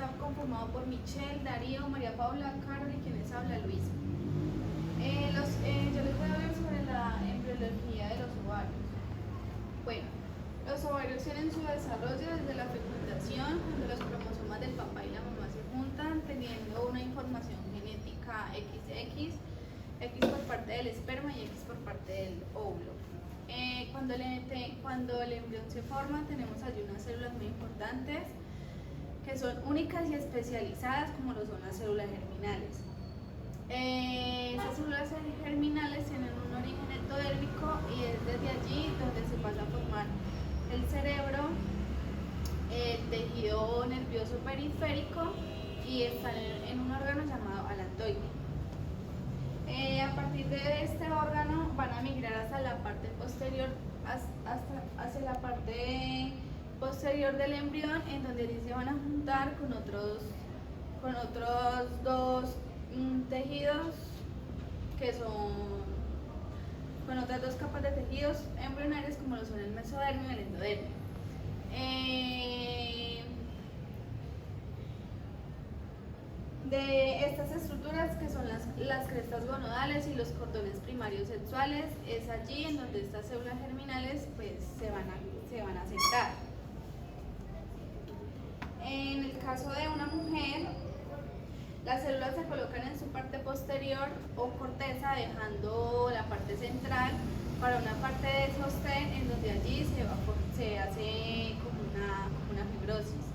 está conformado por Michelle, Darío, María Paula, Carol y quien les habla, Luis. Yo les voy a hablar sobre la embriología de los ovarios. Bueno, los ovarios tienen su desarrollo desde la fecundación, cuando los cromosomas del papá y la mamá se juntan, teniendo una información genética XX, X por parte del esperma y X por parte del óvulo. Cuando el embrión se forma, tenemos allí unas células muy importantes que son únicas y especializadas, como lo son las células germinales. Esas células germinales tienen un origen ectodérmico y es desde allí donde se pasa a formar el cerebro, el tejido nervioso periférico y están en un órgano llamado alantoide. A partir de este órgano van a migrar hacia la parte posterior, hacia la parte posterior del embrión, en donde allí se van a juntar con otros dos tejidos que son con otras dos capas de tejidos embrionarios, como lo son el mesodermio y el endodermio. De estas estructuras, que son las crestas gonadales y los cordones primarios sexuales, es allí en donde estas células germinales pues se van a sentar. En el caso de una mujer, las células se colocan en su parte posterior o corteza, dejando la parte central para una parte de sostén, en donde allí se hace como una fibrosis.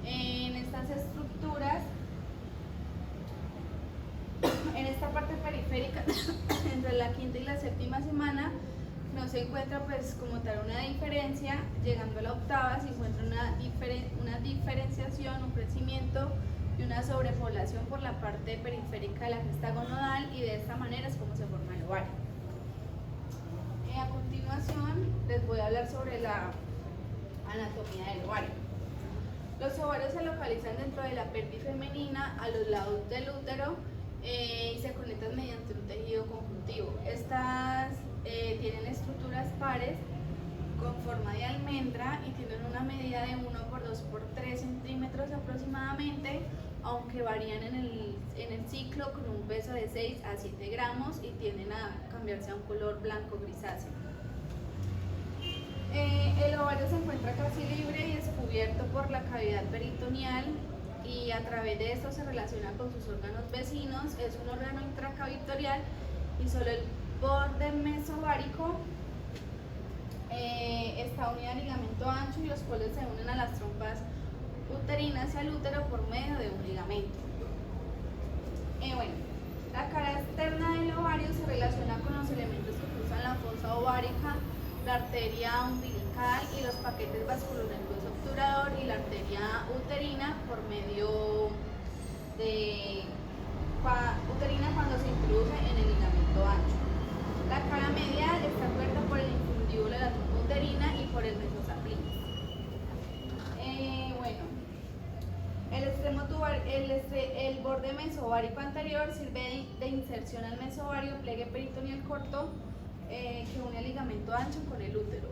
En estas estructuras, en esta parte periférica, entre la quinta y la séptima semana, no se encuentra pues como tal una diferencia. Llegando a la octava se encuentra una diferenciación, un crecimiento y una sobrepoblación por la parte periférica de la cresta gonadal, y de esta manera es como se forma el ovario. A continuación les voy a hablar sobre la anatomía del ovario. Los ovarios se localizan dentro de la pelvis femenina, a los lados del útero, y se conectan mediante un tejido conjuntivo. Estas tienen estructuras pares con forma de almendra y tienen una medida de 1 por 2 por 3 centímetros aproximadamente, aunque varían en el ciclo, con un peso de 6 a 7 gramos y tienden a cambiarse a un color blanco grisáceo. El ovario se encuentra casi libre y descubierto por la cavidad peritoneal, y a través de esto se relaciona con sus órganos vecinos. Es un órgano intracavitorial y solo el borde mesovárico está unido al ligamento ancho, y los polos se unen a las trompas uterinas y al útero por medio de un ligamento. La cara externa del ovario se relaciona con los elementos que cruzan la fosa ovárica, la arteria umbilical y los paquetes vasculonervioso obturador y la arteria uterina por medio de uterina cuando se introduce en el ligamento ancho. La cara medial está cubierta por el infundíbulo de la trompa uterina y por el mesosaplín. El borde mesovárico anterior sirve de inserción al mesovario, pliegue peritoneal corto que une el ligamento ancho con el útero.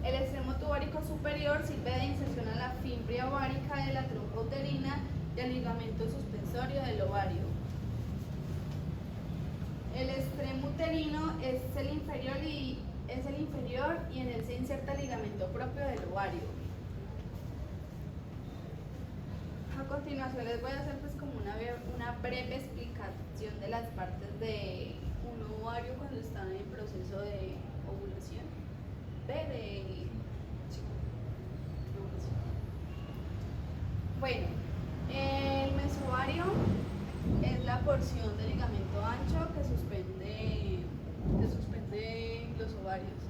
El extremo tubárico superior sirve de inserción a la fimbria ovárica de la trompa uterina y al ligamento suspensorio del ovario. El extremo uterino es el inferior y en él se inserta el ligamento propio del ovario. A continuación les voy a hacer pues como una breve explicación de las partes de un ovario cuando está en proceso de ovulación. Bueno, el mesovario es la porción del ligamento ancho que suspende los ovarios.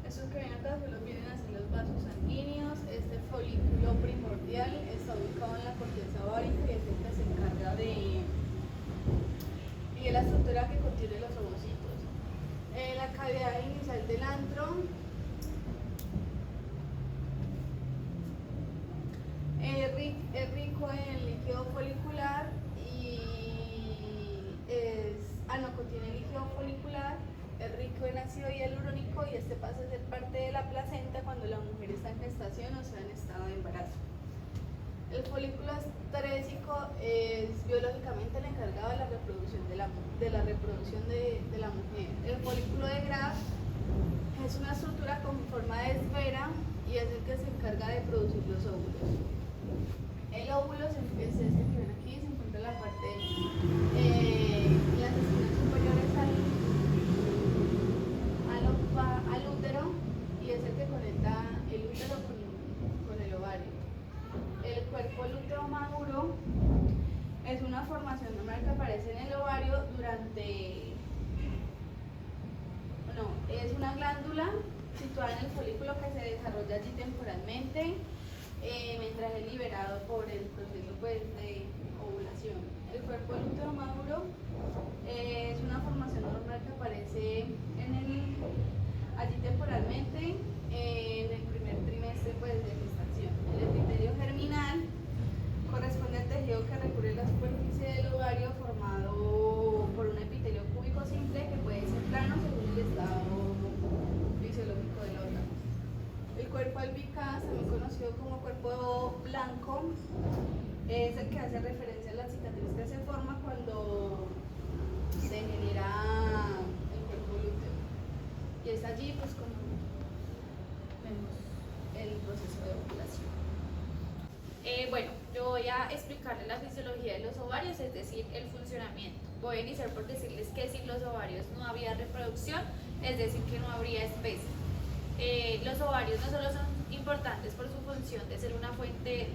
Estos que ven acá solo vienen a ser los vasos sanguíneos. Este folículo primordial está ubicado en la corteza ovárica y es el que se encarga de la estructura que contiene los ovocitos. La cavidad inicial del antro es rico en líquido folicular contiene líquido folicular, es rico en ácido hialurónico, y este pasa a ser parte de la placenta cuando la mujer está en gestación o está en estado de embarazo. El folículo estrésico es biológicamente el encargado de la reproducción de la mujer. El folículo de Graf es una estructura con forma de esfera y es el que se encarga de producir los óvulos. El óvulo es este que ven aquí, se encuentra en la parte las esquinas superiores al útero y es el que conecta el útero con el ovario. El cuerpo lúteo maduro es una formación normal que aparece en el ovario es una glándula situada en el folículo que se desarrolla allí temporalmente mientras es liberado por el proceso de ovulación. El cuerpo lúteo maduro es una formación normal que aparece allí temporalmente en el primer trimestre de gestación. El epitelio germinal corresponde al tejido que recubre la superficie del ovario formado por un epitelio cúbico simple que puede ser plano según el estado fisiológico del órgano. El cuerpo albicaz, también conocido como cuerpo blanco, es el que hace referencia a la cicatriz que se forma cuando se genera el cuerpo lúteo. Y es allí pues cuando vemos el proceso de ovulación. Bueno, yo voy a explicarles la fisiología de los ovarios, es decir, el funcionamiento. Voy a iniciar por decirles que sin los ovarios no había reproducción, es decir, que no habría especie. Los ovarios no solo son importantes por su función de ser una fuente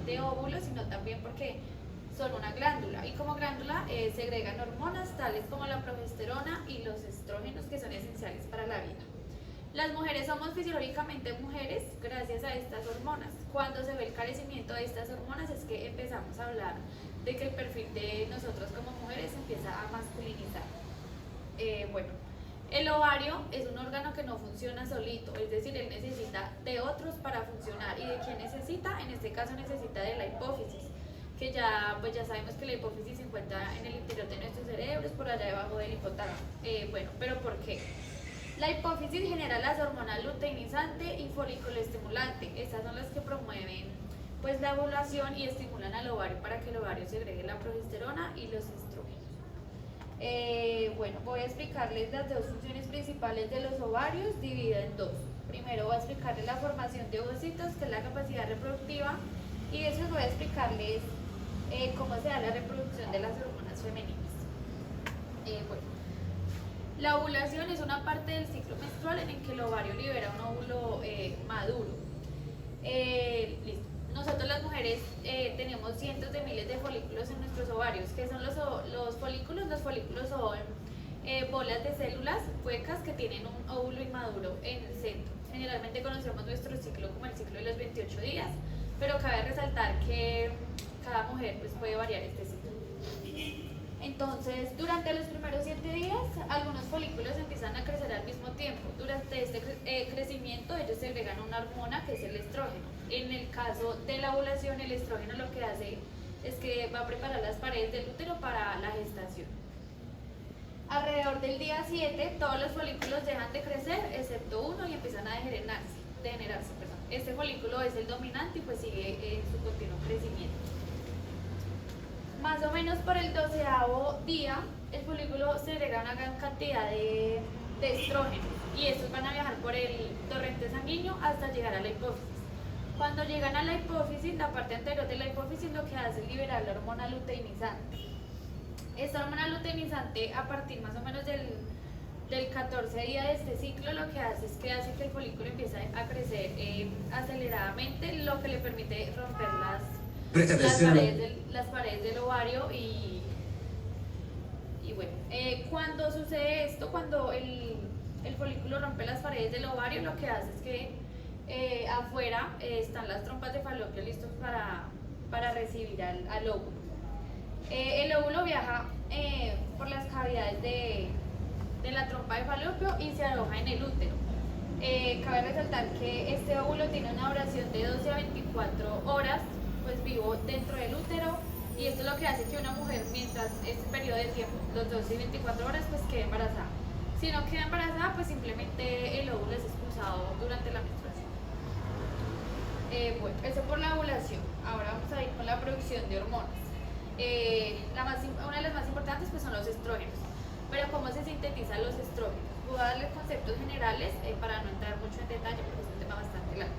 de óvulos, sino también porque son una glándula y como glándula segregan hormonas tales como la progesterona y los estrógenos que son esenciales para la vida. Las mujeres somos fisiológicamente mujeres gracias a estas hormonas. Cuando se ve el carecimiento de estas hormonas es que empezamos a hablar de que el perfil de nosotros como mujeres empieza a masculinizar. Bueno, el ovario es un órgano que no funciona solito, es decir, él necesita de otros para funcionar. ¿Y de quién necesita? En este caso necesita de la hipófisis, que ya sabemos que la hipófisis se encuentra en el interior de nuestros cerebros, por allá debajo del hipotálamo. Bueno, ¿pero por qué? La hipófisis genera las hormonas luteinizante y folículo estimulante. Estas son las que promueven pues la ovulación y estimulan al ovario para que el ovario segregue la progesterona y los estrógenos. Bueno, voy a explicarles las dos funciones principales de los ovarios divididas en dos. Primero voy a explicarles la formación de ovocitos, que es la capacidad reproductiva, y después voy a explicarles cómo se da la reproducción de las hormonas femeninas. Bueno, la ovulación es una parte del ciclo menstrual en el que el ovario libera un óvulo maduro. Listo. Nosotros las mujeres tenemos cientos de miles de folículos en nuestros ovarios. ¿Qué son los folículos? Los folículos son bolas de células huecas que tienen un óvulo inmaduro en el centro. Generalmente conocemos nuestro ciclo como el ciclo de los 28 días, pero cabe resaltar que cada mujer pues, puede variar este ciclo. Entonces, durante los primeros 7 días, algunos folículos empiezan a crecer al mismo tiempo. Durante este crecimiento, ellos segregan una hormona que es el estrógeno. En el caso de la ovulación, el estrógeno lo que hace es que va a preparar las paredes del útero para la gestación. Alrededor del día 7, todos los folículos dejan de crecer, excepto uno, y empiezan a degenerarse. Este folículo es el dominante y pues sigue en su continuo crecimiento. Más o menos por el 12º día, el folículo segrega una gran cantidad de estrógenos y estos van a viajar por el torrente sanguíneo hasta llegar a la hipófisis. Cuando llegan a la hipófisis, la parte anterior de la hipófisis lo que hace es liberar la hormona luteinizante. Esta hormona luteinizante, a partir más o menos del 14 día de este ciclo, lo que hace es que el folículo empiece a crecer aceleradamente, lo que le permite romper las paredes del ovario y bueno, cuando sucede esto, cuando el folículo rompe las paredes del ovario, lo que hace es que afuera están las trompas de falopio listos para recibir al óvulo. El óvulo viaja por las cavidades de la trompa de falopio y se aloja en el útero. Cabe resaltar que este óvulo tiene una duración de 12 a 24 horas pues vivo dentro del útero, y esto es lo que hace que una mujer, mientras este periodo de tiempo, los 12 y 24 horas, pues quede embarazada. Si no queda embarazada, pues simplemente el óvulo es expulsado durante la menstruación. Bueno, eso por la ovulación. Ahora vamos a ir con la producción de hormonas. Una de las más importantes pues son los estrógenos. Pero ¿cómo se sintetizan los estrógenos? Voy a darle conceptos generales para no entrar mucho en detalle porque es un tema bastante largo.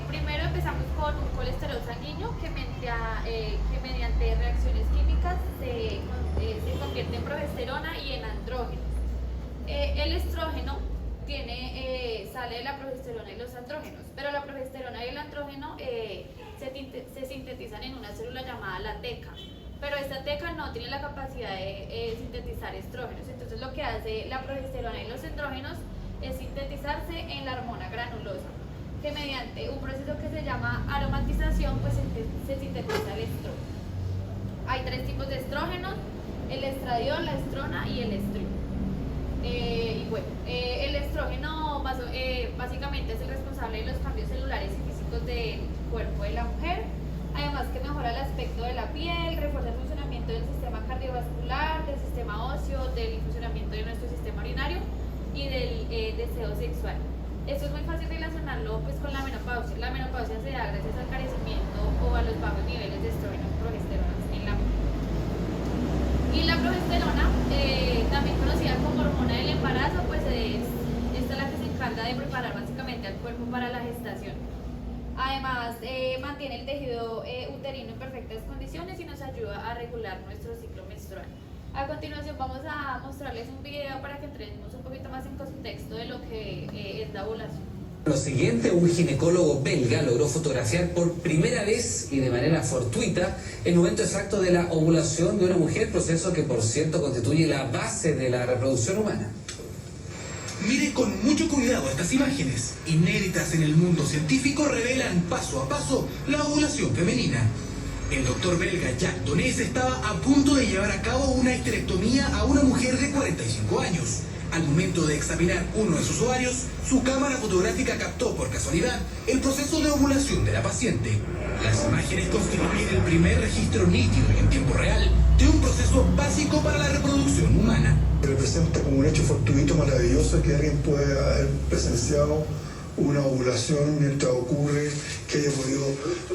Primero empezamos con un colesterol sanguíneo que mediante reacciones químicas se convierte en progesterona y en andrógenos. El estrógeno sale de la progesterona y los andrógenos, pero la progesterona y el andrógeno se sintetizan en una célula llamada la teca, pero esta teca no tiene la capacidad de sintetizar estrógenos. Entonces lo que hace la progesterona y los andrógenos es sintetizarse en la hormona granulosa, que mediante un proceso que se llama aromatización pues se sintetiza el estrógeno. Hay 3 tipos de estrógenos: el estradiol, la estrona y el estriol. El estrógeno básicamente es el responsable de los cambios celulares y físicos del cuerpo de la mujer, además que mejora el aspecto de la piel, refuerza el funcionamiento del sistema cardiovascular, del sistema óseo, del funcionamiento de nuestro sistema urinario y del deseo sexual. Esto es muy fácil relacionarlo pues con la menopausia. La menopausia se da gracias al carecimiento o a los bajos niveles de estrógenos y progesterona en la mujer. Y la progesterona, también conocida como hormona del embarazo, pues esta es la que se encarga de preparar básicamente al cuerpo para la gestación. Además, mantiene el tejido uterino en perfectas condiciones y nos ayuda a regular nuestro ciclo menstrual. A continuación vamos a mostrarles un video para que entremos un poquito más en contexto de lo que es la ovulación. Lo siguiente, un ginecólogo belga logró fotografiar por primera vez y de manera fortuita el momento exacto de la ovulación de una mujer, proceso que por cierto constituye la base de la reproducción humana. Mire con mucho cuidado estas imágenes, inéditas en el mundo científico, revelan paso a paso la ovulación femenina. El doctor belga Jacques Donés estaba a punto de llevar a cabo una histerectomía a una mujer de 45 años. Al momento de examinar uno de sus ovarios, su cámara fotográfica captó por casualidad el proceso de ovulación de la paciente. Las imágenes constituyen el primer registro nítido y en tiempo real de un proceso básico para la reproducción humana. Representa como un hecho fortuito maravilloso que alguien pueda haber presenciado una ovulación mientras ocurre, que haya podido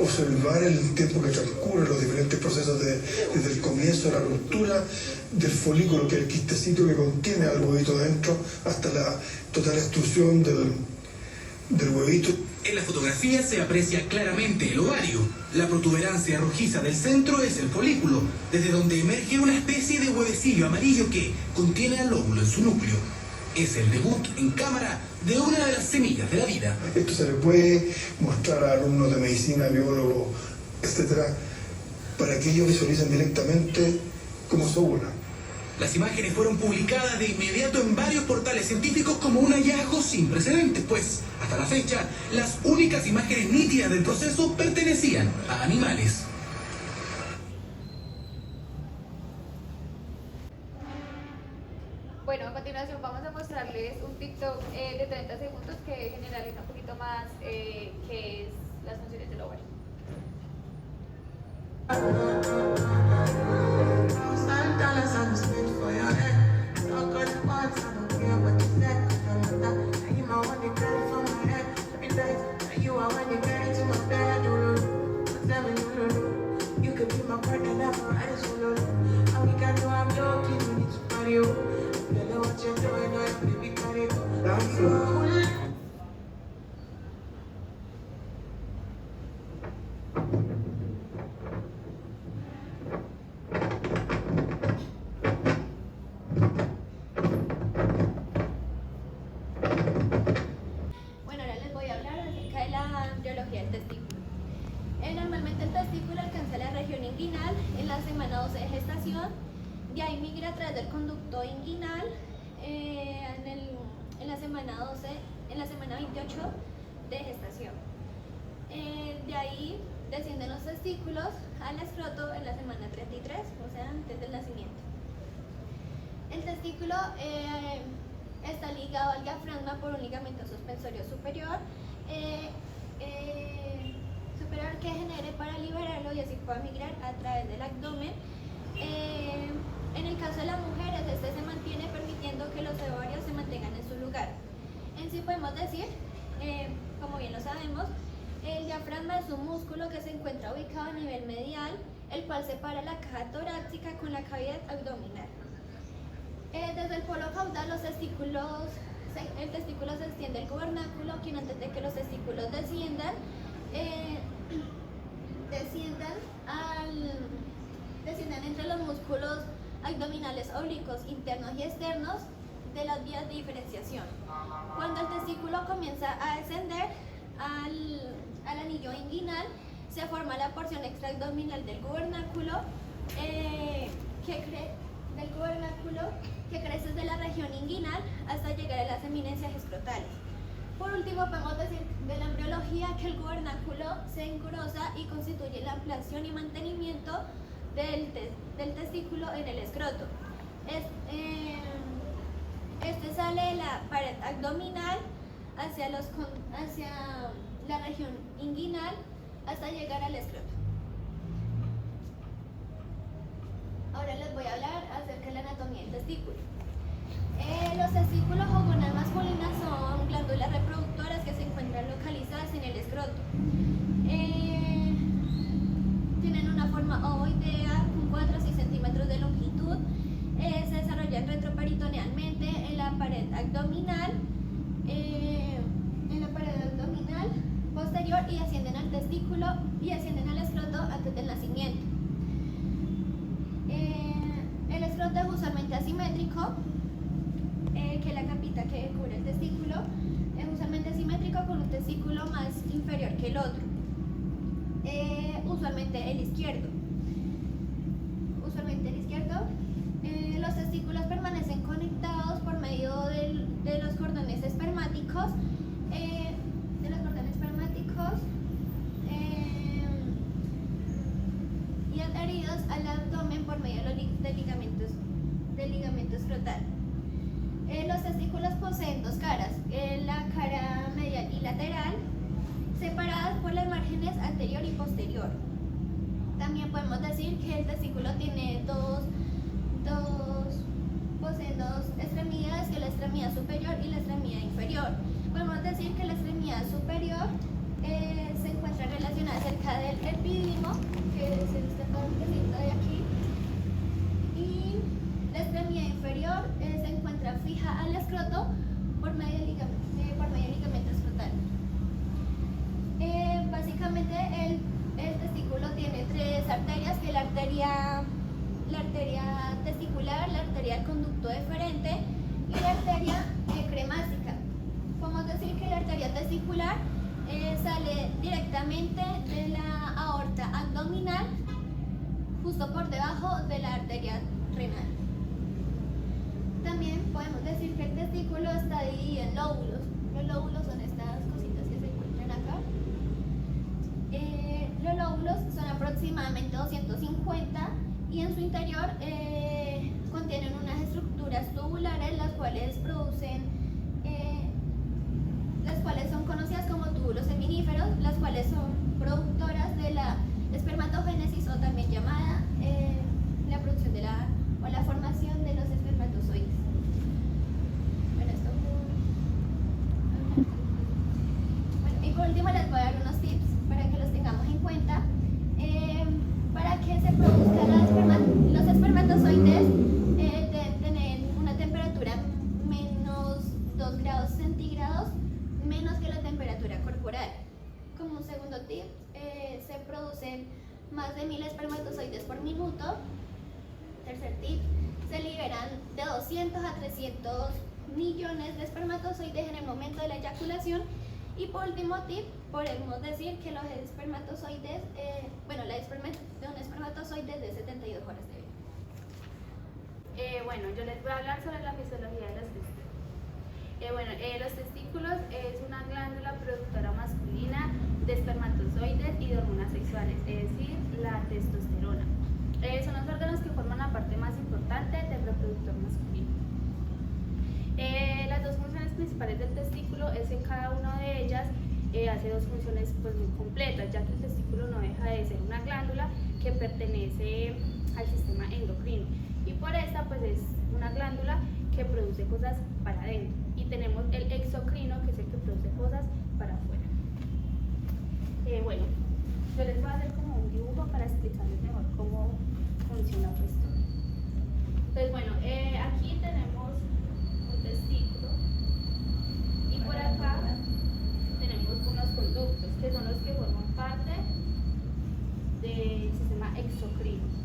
observar el tiempo que transcurre, los diferentes procesos desde el comienzo de la ruptura del folículo, que es el quistecito que contiene al huevito dentro, hasta la total extrusión del huevito. En la fotografía se aprecia claramente el ovario. La protuberancia rojiza del centro es el folículo, desde donde emerge una especie de huevecillo amarillo que contiene al óvulo en su núcleo. Es el debut en cámara de una de las semillas de la vida. Esto se le puede mostrar a alumnos de medicina, biólogos, etcétera, para que ellos visualicen directamente cómo se ovula. Las imágenes fueron publicadas de inmediato en varios portales científicos como un hallazgo sin precedentes, pues hasta la fecha las únicas imágenes nítidas del proceso pertenecían a animales. Bueno, a continuación vamos a mostrarles un TikTok de 30 segundos que generaliza un poquito más qué es las funciones del ovario. Bueno, ahora les voy a hablar acerca de la embriología del testículo. Normalmente el testículo alcanza la región inguinal en la semana 12 de gestación, de ahí migra a través del conducto inguinal en la semana 12, en la semana 28 de gestación. De ahí descienden los testículos al escroto en la semana 33, o sea, antes del nacimiento. El testículo está ligado al diafragma por un ligamento suspensorio superior, que genere para liberarlo y así pueda migrar a través del abdomen. En el caso de las mujeres, este se mantiene permitiendo que los ovarios se mantengan en su lugar lugar. En sí podemos decir, como bien lo sabemos, el diafragma es un músculo que se encuentra ubicado a nivel medial, el cual separa la caja torácica con la cavidad abdominal. Desde el polo caudal el testículo se extiende el gubernáculo, quien antes de que los testículos desciendan entre los músculos abdominales oblicuos internos y externos de las vías de diferenciación. Cuando el testículo comienza a descender al anillo inguinal, se forma la porción extraabdominal del gubernáculo que crece desde la región inguinal hasta llegar a las eminencias escrotales. Por último, podemos decir de la embriología que el gubernáculo se engrosa y constituye la ampliación y mantenimiento del testículo en el escroto. Este sale de la pared abdominal hacia la región inguinal hasta llegar al escroto. Ahora les voy a hablar acerca de la anatomía del testículo. Los testículos o gonas masculinas son glándulas reproductoras que se encuentran localizadas en el escroto. Tienen una forma ovoidea con 4 a 6 centímetros de longitud. Se desarrollan retroperitonealmente en la pared abdominal, posterior y ascienden al testículo y ascienden al escroto antes del nacimiento. El escroto es usualmente asimétrico, que la capita que cubre el testículo es usualmente asimétrico con un testículo más inferior que el otro, usualmente el izquierdo. Los testículos permanecen conectados por medio de los cordones espermáticos, y adheridos al abdomen por medio del ligamento escrotal. Los testículos poseen dos caras, la cara medial y lateral, separadas por las márgenes anterior y posterior. También podemos decir que el testículo tiene posee dos extremidades, que es la extremidad superior y la extremidad inferior. Podemos decir que la extremidad superior se encuentra relacionada cerca del epidídimo, que es este puntecito de aquí, y la extremidad inferior se encuentra fija al escroto por medio del ligamento escrotal. Básicamente el testículo tiene 3 arterias, que es la arteria testicular, la arteria del conducto deferente y la arteria cremática. Podemos decir que la arteria testicular sale directamente de la aorta abdominal, justo por debajo de la arteria renal. También podemos decir que el testículo está dividido en lóbulos. Los lóbulos son estas cositas que se encuentran acá. Los lóbulos son aproximadamente 250 y en su interior contienen unas estructuras tubulares, las cuales son conocidas como túbulos seminíferos, las cuales son productoras de la espermatogénesis, o también llamada la producción o la formación de los espermatozoides. Y por último les voy a dar unos tips para que los tengamos en cuenta. Para que se produzcan los espermatozoides deben tener una temperatura menos 2 grados centígrados, menos que la temperatura corporal. Como un segundo tip, se producen más de 1000 espermatozoides por minuto. Tercer tip, se liberan de 200 a 300 millones de espermatozoides en el momento de la eyaculación. Y por último tip, podemos decir que los espermatozoides, de un espermatozoide es de 72 horas de vida. Yo les voy a hablar sobre la fisiología de los testículos. Los testículos es una glándula productora masculina de espermatozoides y de hormonas sexuales, es decir, la testosterona. Son los órganos que forman la parte más importante del reproductor masculino. Las dos funciones principales del testículo es que cada una de ellas hace dos funciones muy completas, ya que el testículo no deja de ser una glándula que pertenece al sistema endocrino, y por esta es una glándula glándula que produce cosas para adentro. Y tenemos el exocrino, que es el que produce cosas para afuera. Bueno, yo les voy a hacer como un dibujo para explicarles mejor cómo funciona pues todo. Entonces, bueno, aquí tenemos un testículo y por acá tenemos unos conductos que son los que forman parte del sistema exocrino.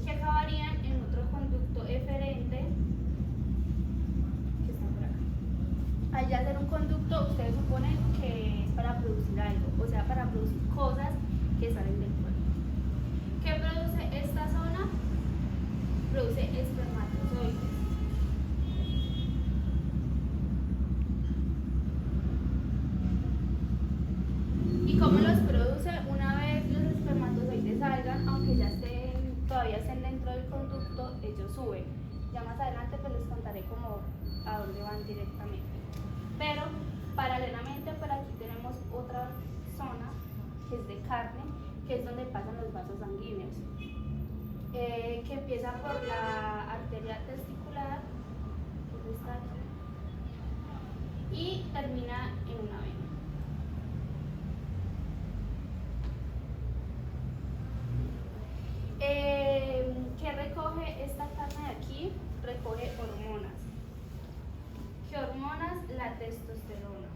Que acabarían en otro conducto eferente que está por acá. Al ya ser un conducto, ustedes suponen que es para producir algo, o sea, para producir cosas que salen del cuerpo. ¿Qué produce esta zona? Produce espermatozoides. ¿Y cómo los produce? Una vez los espermatozoides salgan, aunque ya todavía estén dentro del conducto, ellos suben. Ya más adelante pues les contaré cómo a dónde van directamente. Pero paralelamente por aquí tenemos otra zona que es de carne, que es donde pasan los vasos sanguíneos, que empieza por la arteria testicular, que está aquí, y termina en una vena. ¿Qué recoge esta carne de aquí? Recoge hormonas. ¿Qué hormonas? La testosterona.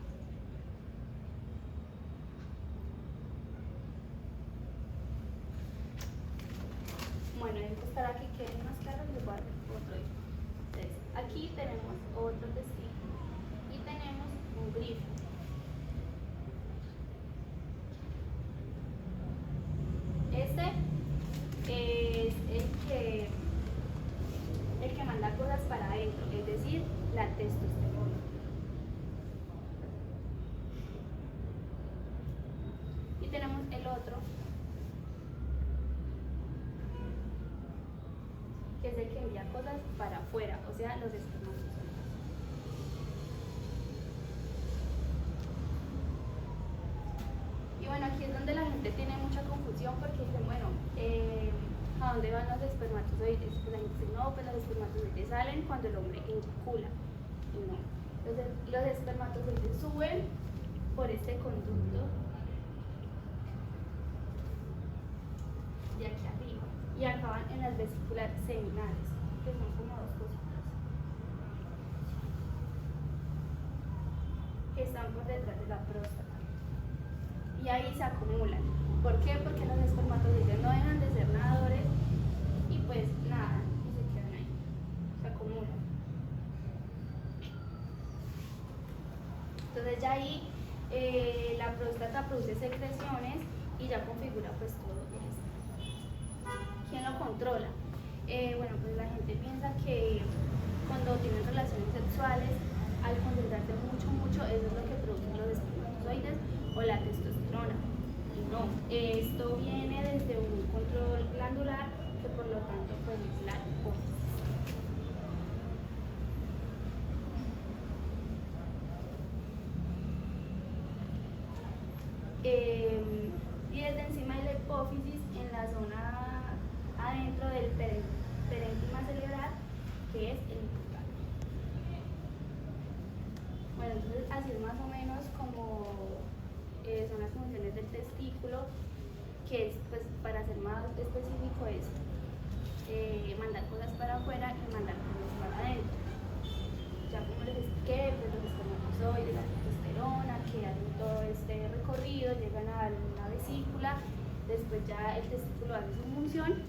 Bueno, entonces para que quede más claro, les voy a hacer otro ejemplo. Entonces, aquí tenemos otro testículo y tenemos un grifo. Este es el que manda cosas para adentro, es decir, la testosterona. Y tenemos el otro, que es el que envía cosas para afuera, o sea, los espermatozoides. Y bueno, aquí es donde la gente tiene mucha confusión porque dicen, bueno, ¿a dónde van los espermatozoides? Pues la gente dice, no, pues los espermatozoides salen cuando el hombre eyacula. Y no, los espermatozoides suben por este conducto de aquí arriba y acaban en las vesículas seminales, que son como dos cositas que están por detrás de la próstata. Y ahí se acumulan. ¿Por qué? Porque los espermatozoides no dejan de ser nadadores y pues nada, y se quedan ahí, se acumulan. Entonces ya ahí la próstata produce secreciones y ya configura pues todo esto. ¿Quién lo controla? Bueno, pues la gente piensa que cuando tienen relaciones sexuales, al concentrarse mucho, eso es lo que producen los espermatozoides o la testosterona. Y no, esto viene desde un control glandular que por lo tanto pues es la hipófisis. Y desde encima de la hipófisis, en la zona adentro del parénquima cerebral, que es el hipotálamo. Bueno, entonces así es más o menos como son las funciones del testículo, que es, pues, para ser más específico, es mandar cosas para afuera y mandar cosas para adentro. Ya como les expliqué, pues los espermatozoides, la testosterona, que hacen todo este recorrido, llegan a una vesícula, después ya el testículo hace su función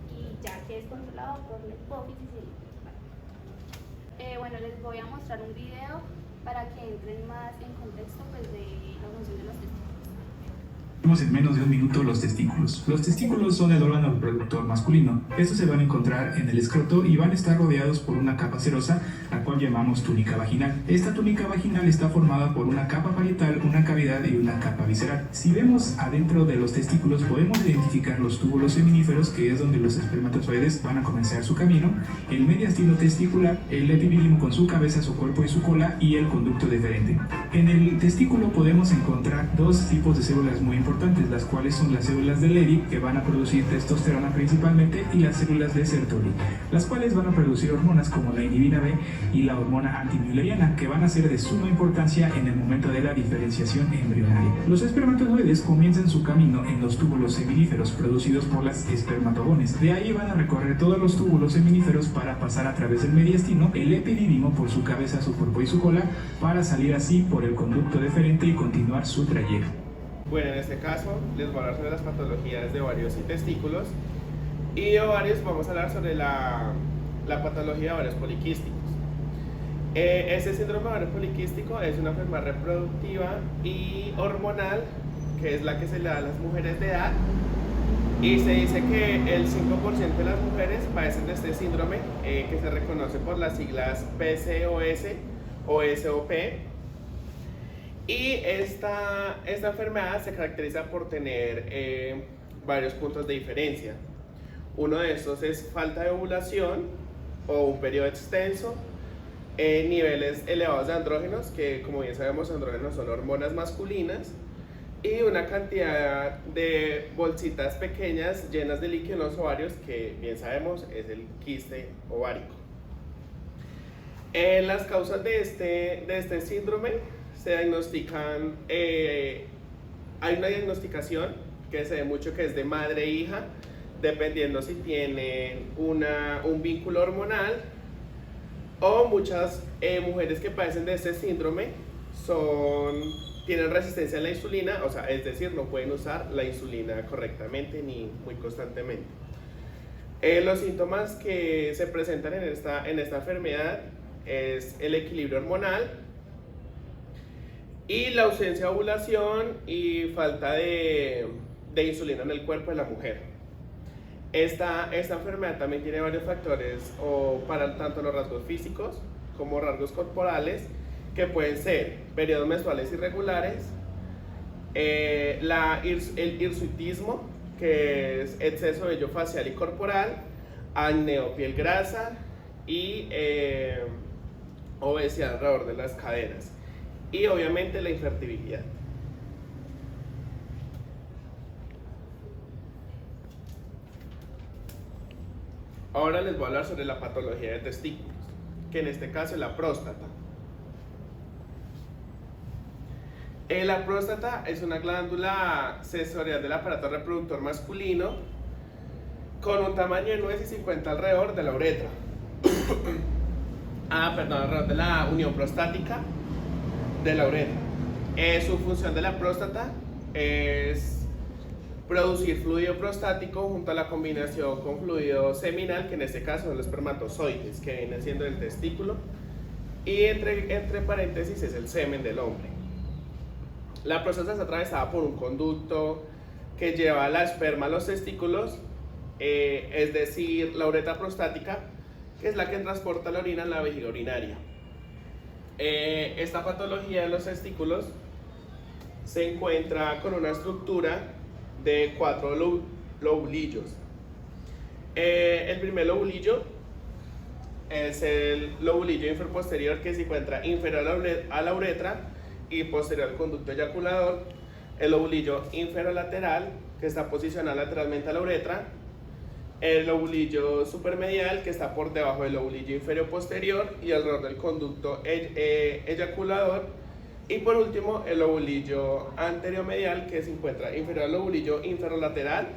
y ya que es controlado por la hipófisis y el hipotálamo. Bueno, les voy a mostrar un video para que entren más en contexto pues, de la función de los testículos. Vemos en menos de un minuto los testículos. Los testículos son el órgano reproductor masculino. Estos se van a encontrar en el escroto y van a estar rodeados por una capa serosa, la cual llamamos túnica vaginal. Esta túnica vaginal está formada por una capa parietal, una cavidad y una capa visceral. Si vemos adentro de los testículos, podemos identificar los túbulos seminíferos, que es donde los espermatozoides van a comenzar su camino, el mediastino testicular, el epidídimo con su cabeza, su cuerpo y su cola, y el conducto deferente. En el testículo podemos encontrar dos tipos de células muy importantes. importantes, las cuales son las células de Leydig, que van a producir testosterona principalmente, y las células de Sertoli, las cuales van a producir hormonas como la inhibina B y la hormona antimülleriana, que van a ser de suma importancia en el momento de la diferenciación embrionaria. Los espermatozoides comienzan su camino en los túbulos seminíferos producidos por las espermatogones. De ahí van a recorrer todos los túbulos seminíferos para pasar a través del mediastino, el epidídimo por su cabeza, su cuerpo y su cola, para salir así por el conducto deferente y continuar su trayecto. Bueno, en este caso les voy a hablar sobre las patologías de ovarios y testículos. Y de ovarios vamos a hablar sobre la patología de ovarios poliquísticos. Este síndrome de ovario poliquístico es una enfermedad reproductiva y hormonal, que es la que se le da a las mujeres de edad. Y se dice que el 5% de las mujeres padecen de este síndrome, que se reconoce por las siglas PCOS o SOP. Y esta enfermedad se caracteriza por tener varios puntos de diferencia. Uno de estos es falta de ovulación o un periodo extenso, niveles elevados de andrógenos, que como bien sabemos andrógenos son hormonas masculinas, y una cantidad de bolsitas pequeñas llenas de líquido en los ovarios, que bien sabemos es el quiste ovárico. Las causas de este síndrome se diagnostican, hay una diagnosticación que se ve mucho, que es de madre e hija, dependiendo si tienen un vínculo hormonal, o muchas mujeres que padecen de este síndrome tienen resistencia a la insulina, o sea, es decir, no pueden usar la insulina correctamente ni muy constantemente. Los síntomas que se presentan en esta enfermedad es el equilibrio hormonal y la ausencia de ovulación y falta de insulina en el cuerpo de la mujer. Esta enfermedad también tiene varios factores, para tanto los rasgos físicos como rasgos corporales, que pueden ser periodos menstruales irregulares, el hirsutismo, que es exceso de vello facial y corporal, acné o piel grasa, y obesidad alrededor de las caderas, y obviamente la infertilidad. Ahora les voy a hablar sobre la patología de testículos, que en este caso es la próstata. La próstata es una glándula sensorial del aparato reproductor masculino con un tamaño de 9,50 alrededor de la uretra. Alrededor de la unión prostática de la uretra. Su función de la próstata es producir fluido prostático junto a la combinación con fluido seminal, que en este caso son los espermatozoides, que vienen siendo el testículo, y entre paréntesis es el semen del hombre. La próstata está atravesada por un conducto que lleva la esperma a los testículos, es decir, la uretra prostática, que es la que transporta la orina en la vejiga urinaria. Esta patología de los testículos se encuentra con una estructura de 4 lobulillos. El primer lobulillo es el lobulillo inferior-posterior, que se encuentra inferior a la uretra y posterior al conducto eyaculador. El lobulillo inferolateral, que está posicionado lateralmente a la uretra. El lobulillo supermedial, que está por debajo del lobulillo inferior-posterior y alrededor del conducto eyaculador. Y por último, el lobulillo anterior-medial, que se encuentra inferior al lobulillo inferolateral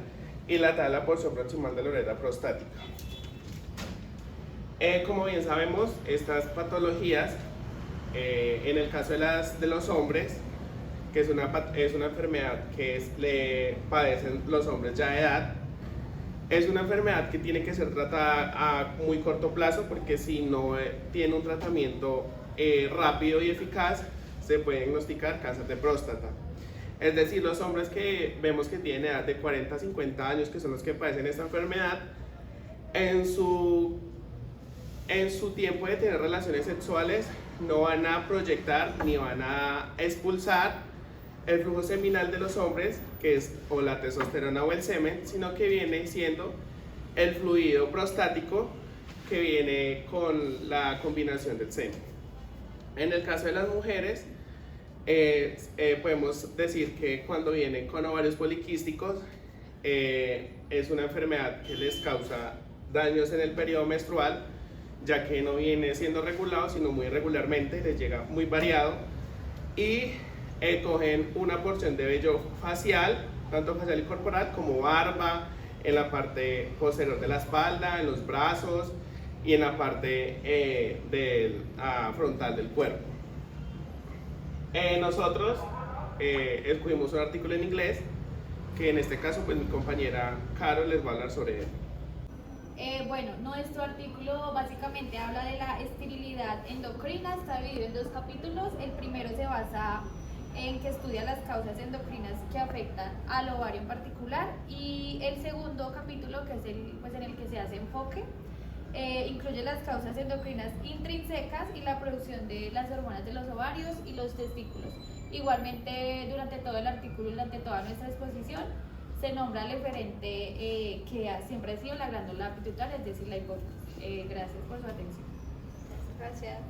y lateral a la porción proximal de la uretra prostática. Como bien sabemos, estas patologías, en el caso de los hombres, que es una enfermedad que le padecen los hombres ya de edad, es una enfermedad que tiene que ser tratada a muy corto plazo, porque si no tiene un tratamiento rápido y eficaz, se puede diagnosticar cáncer de próstata. Es decir, los hombres que vemos que tienen edad de 40 a 50 años, que son los que padecen esta enfermedad, en su tiempo de tener relaciones sexuales no van a proyectar ni van a expulsar el flujo seminal de los hombres, que es o la testosterona o el semen, sino que viene siendo el fluido prostático, que viene con la combinación del semen. En el caso de las mujeres, podemos decir que cuando vienen con ovarios poliquísticos es una enfermedad que les causa daños en el periodo menstrual, ya que no viene siendo regulado, sino muy irregularmente, les llega muy variado y cogen una porción de vello facial, tanto facial y corporal como barba, en la parte posterior de la espalda, en los brazos y en la parte frontal del cuerpo. Nosotros escogimos un artículo en inglés que en este caso pues mi compañera Caro les va a hablar sobre él. Bueno, nuestro artículo básicamente habla de la esterilidad endocrina, está dividido en 2 capítulos. El primero se basa en que estudia las causas endocrinas que afectan al ovario en particular, y el segundo capítulo, que es en el que se hace enfoque, incluye las causas endocrinas intrínsecas y la producción de las hormonas de los ovarios y los testículos. Igualmente, durante todo el artículo y durante toda nuestra exposición, se nombra el referente que siempre ha sido la glándula pituitaria, es decir, la hipófisis. Gracias por su atención. Gracias.